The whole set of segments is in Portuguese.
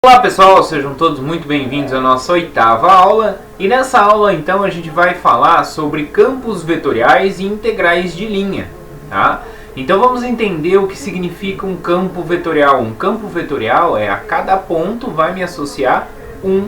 Olá pessoal, sejam todos muito bem-vindos à nossa 8ª aula. E nessa aula então a gente vai falar sobre campos vetoriais e integrais de linha, tá? Então vamos entender o que significa um campo vetorial. Um campo vetorial é a cada ponto vai me associar um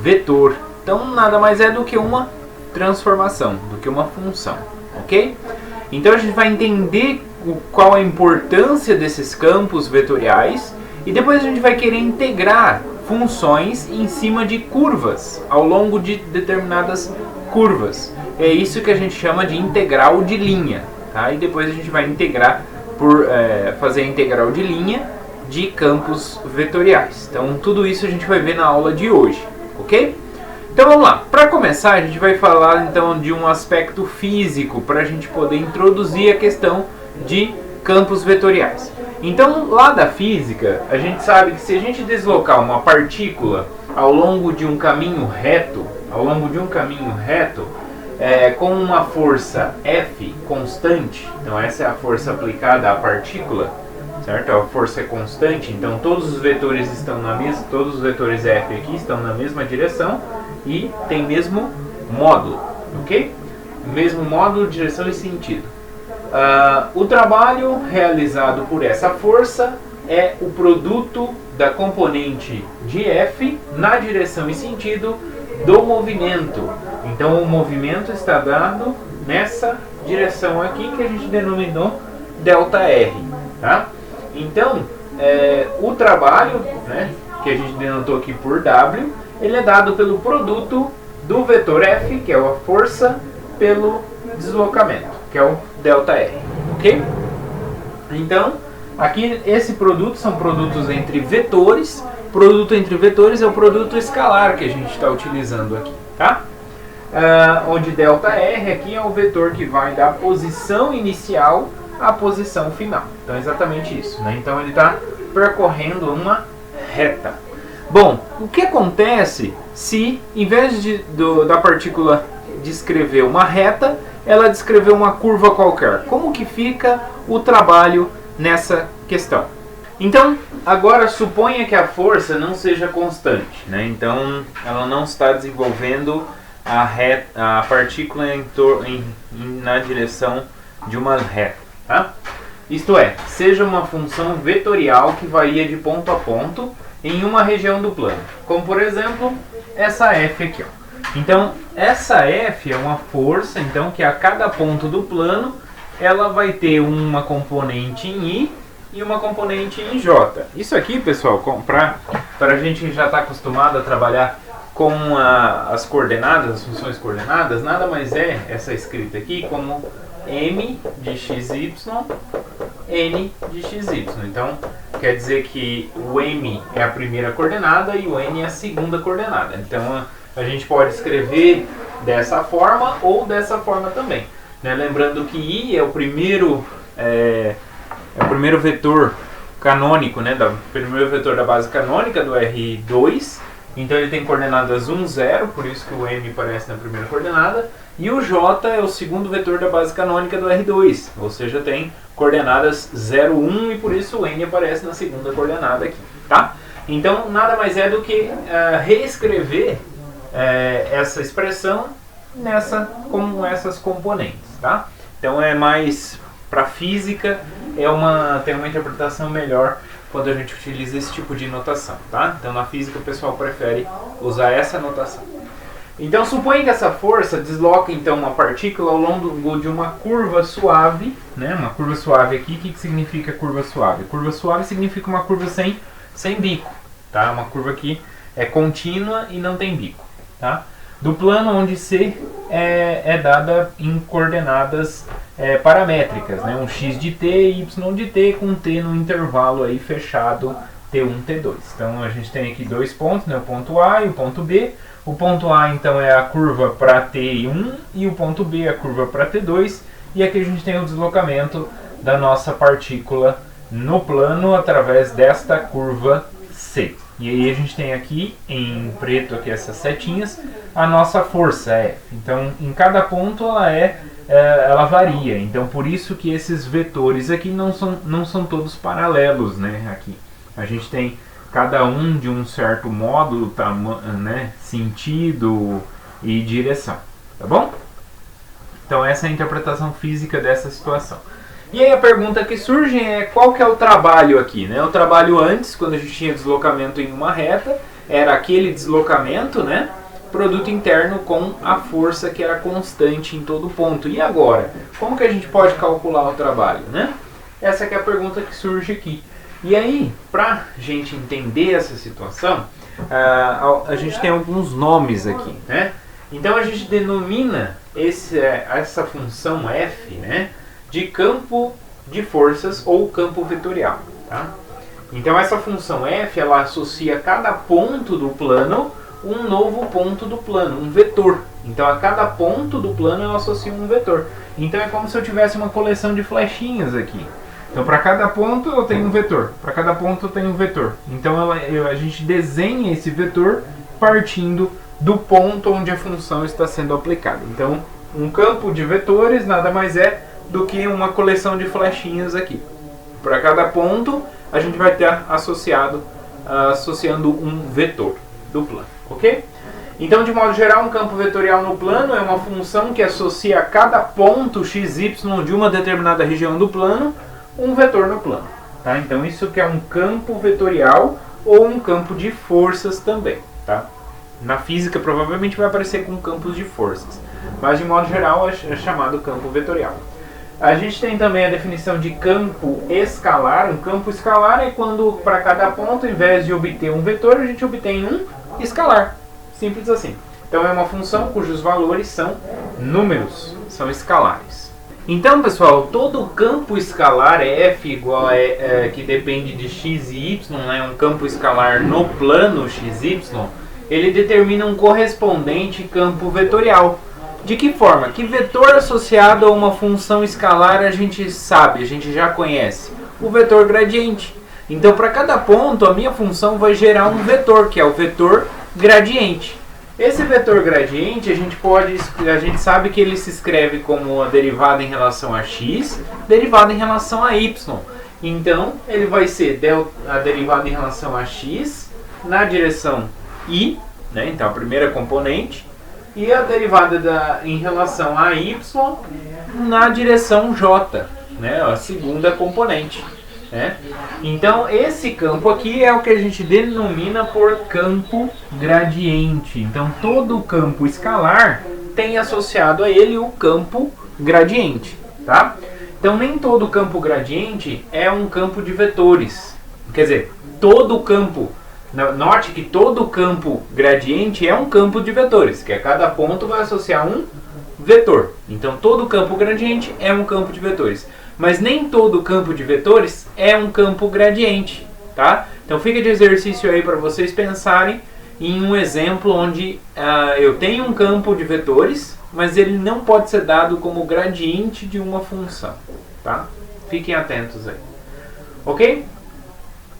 vetor. Então nada mais é do que uma transformação, do que uma função, ok? Então a gente vai entender qual a importância desses campos vetoriais. E depois a gente vai querer integrar funções em cima de curvas, ao longo de determinadas curvas. É isso que a gente chama de integral de linha. Tá? E depois a gente vai integrar fazer a integral de linha de campos vetoriais. Então tudo isso a gente vai ver na aula de hoje, ok? Então vamos lá. Para começar a gente vai falar então de um aspecto físico para a gente poder introduzir a questão de campos vetoriais. Então, lá da física, a gente sabe que se a gente deslocar uma partícula ao longo de um caminho reto, com uma força F constante, então essa é a força aplicada à partícula, certo? A força é constante, então todos os vetores todos os vetores F aqui estão na mesma direção e tem mesmo módulo, ok? Mesmo módulo, direção e sentido. O trabalho realizado por essa força é o produto da componente de F na direção e sentido do movimento. Então o movimento está dado nessa direção aqui que a gente denominou ΔR. Tá? Então o trabalho, né, que a gente denotou aqui por W, ele é dado pelo produto do vetor F, que é a força, pelo deslocamento, que é o ΔR, ok? Então, aqui esse produto são produtos entre vetores. Produto entre vetores é o produto escalar que a gente está utilizando aqui, tá? Onde ΔR aqui é o vetor que vai da posição inicial à posição final. Então, é exatamente isso, né? Então, ele está percorrendo uma reta. Bom, o que acontece se, em vez da partícula descrever uma reta, ela descreveu uma curva qualquer? Como que fica o trabalho nessa questão? Então, agora suponha que a força não seja constante, né? Então, ela não está desenvolvendo a partícula na direção de uma reta, tá? Isto é, seja uma função vetorial que varia de ponto a ponto em uma região do plano. Como, por exemplo, essa F aqui, ó. Então, essa F é uma força, então, que a cada ponto do plano, ela vai ter uma componente em I e uma componente em J. Isso aqui, pessoal, para a gente já estar acostumado a trabalhar com as coordenadas, as funções coordenadas, nada mais é essa escrita aqui como M de XY, N de XY. Então, quer dizer que o M é a primeira coordenada e o N é a segunda coordenada. Então, a gente pode escrever dessa forma ou dessa forma também, né? Lembrando que I é o primeiro vetor canônico, né? O primeiro vetor da base canônica do R2. Então ele tem coordenadas 1, 0, por isso que o M aparece na primeira coordenada. E o J é o segundo vetor da base canônica do R2, ou seja, tem coordenadas 0, 1 e por isso o N aparece na segunda coordenada aqui, tá? Então nada mais é do que reescrever essa expressão com essas componentes, tá? Então é mais para física, tem uma interpretação melhor quando a gente utiliza esse tipo de notação, tá? Então na física o pessoal prefere usar essa notação. Então suponha que essa força desloca então uma partícula ao longo de uma curva suave, né? Uma curva suave aqui. O que significa curva suave? Curva suave significa uma curva sem bico, tá? Uma curva que é contínua e não tem bico. Tá? Do plano onde C é dada em coordenadas paramétricas, né? Um x de t e y de t com t no intervalo aí fechado T1, T2. Então a gente tem aqui dois pontos, né? O ponto A e o ponto B. O ponto A então é a curva para T1 e o ponto B é a curva para T2. E aqui a gente tem o deslocamento da nossa partícula no plano através desta curva C. E aí a gente tem aqui, em preto, aqui essas setinhas, a nossa força F. Então, em cada ponto ela varia. Então, por isso que esses vetores aqui não são todos paralelos, né? Aqui. A gente tem cada um de um certo modo, né, sentido e direção, tá bom? Então essa é a interpretação física dessa situação. E aí a pergunta que surge é qual que é o trabalho aqui, né? O trabalho antes, quando a gente tinha deslocamento em uma reta, era aquele deslocamento, né? Produto interno com a força que era constante em todo ponto. E agora? Como que a gente pode calcular o trabalho, né? Essa que é a pergunta que surge aqui. E aí, para a gente entender essa situação, a gente tem alguns nomes aqui, né? Então a gente denomina essa função f, né, de campo de forças ou campo vetorial, tá? Então essa função f, ela associa a cada ponto do plano um novo ponto do plano, um vetor. Então a cada ponto do plano eu associo um vetor. Então é como se eu tivesse uma coleção de flechinhas aqui. Então para cada ponto eu tenho um vetor, para cada ponto eu tenho um vetor. Então a gente desenha esse vetor partindo do ponto onde a função está sendo aplicada. Então um campo de vetores nada mais é do que uma coleção de flechinhas aqui. Para cada ponto a gente vai ter associando um vetor do plano, ok? Então, de modo geral, um campo vetorial no plano é uma função que associa a cada ponto xy de uma determinada região do plano um vetor no plano, tá? Então isso que é um campo vetorial ou um campo de forças também, tá? Na física provavelmente vai aparecer com campos de forças, mas de modo geral é chamado campo vetorial. A gente tem também a definição de campo escalar. Um campo escalar é quando para cada ponto, ao invés de obter um vetor, a gente obtém um escalar. Simples assim. Então é uma função cujos valores são números, são escalares. Então, pessoal, todo campo escalar f igual que depende de x e y, né, um campo escalar no plano xy, ele determina um correspondente campo vetorial. De que forma? Que vetor associado a uma função escalar a gente sabe, a gente já conhece? O vetor gradiente. Então, para cada ponto, a minha função vai gerar um vetor, que é o vetor gradiente. Esse vetor gradiente, a gente sabe que ele se escreve como a derivada em relação a x, derivada em relação a y. Então, ele vai ser a derivada em relação a x na direção y, né? Então, a primeira componente, e a derivada em relação a y na direção j, né? A segunda componente, né? Então esse campo aqui é o que a gente denomina por campo gradiente. Então todo campo escalar tem associado a ele o campo gradiente, tá? Então nem todo campo gradiente é um campo de vetores. Quer dizer, todo campo, note que todo campo gradiente é um campo de vetores, que a cada ponto vai associar um vetor. Então todo campo gradiente é um campo de vetores. Mas nem todo campo de vetores é um campo gradiente, tá? Então fica de exercício aí para vocês pensarem em um exemplo onde eu tenho um campo de vetores, mas ele não pode ser dado como gradiente de uma função, tá? Fiquem atentos aí, ok?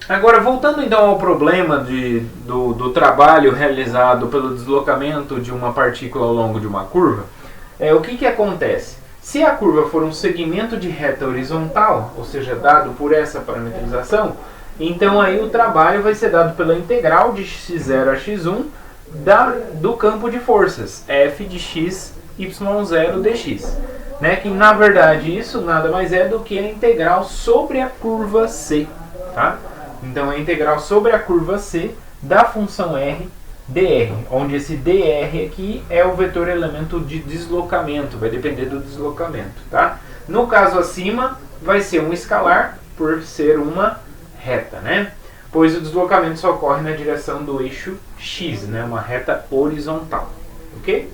Agora, voltando então ao problema do trabalho realizado pelo deslocamento de uma partícula ao longo de uma curva, o que acontece? Se a curva for um segmento de reta horizontal, ou seja, dado por essa parametrização, então aí o trabalho vai ser dado pela integral de x0 a x1 do campo de forças, f de x, y0 dx. Né? Que na verdade isso nada mais é do que a integral sobre a curva C. Tá? Então a integral sobre a curva C da função r dr, onde esse dr aqui é o vetor elemento de deslocamento, vai depender do deslocamento, tá? No caso acima, vai ser um escalar por ser uma reta, né? Pois o deslocamento só ocorre na direção do eixo x, né? Uma reta horizontal, ok?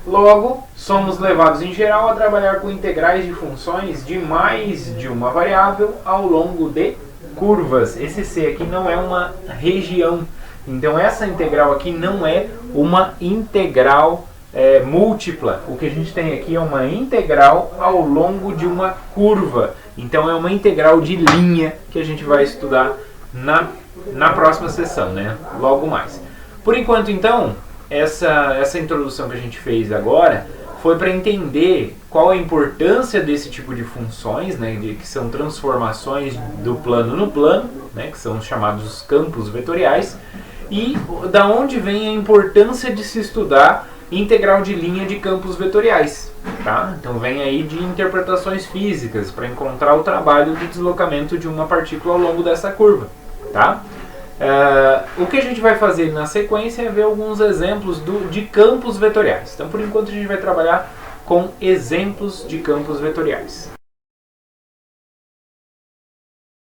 Logo, somos levados em geral a trabalhar com integrais de funções de mais de uma variável ao longo de curvas. Esse C aqui não é uma região. Então essa integral aqui não é uma integral múltipla. O que a gente tem aqui é uma integral ao longo de uma curva. Então é uma integral de linha que a gente vai estudar na próxima sessão, né? Logo mais. Por enquanto, então, essa introdução que a gente fez agora foi para entender qual a importância desse tipo de funções, né, que são transformações do plano no plano, né, que são chamados campos vetoriais, e da onde vem a importância de se estudar integral de linha de campos vetoriais. Tá? Então vem aí de interpretações físicas para encontrar o trabalho do deslocamento de uma partícula ao longo dessa curva. Tá? O que a gente vai fazer na sequência é ver alguns exemplos de campos vetoriais. Então por enquanto a gente vai trabalhar com exemplos de campos vetoriais.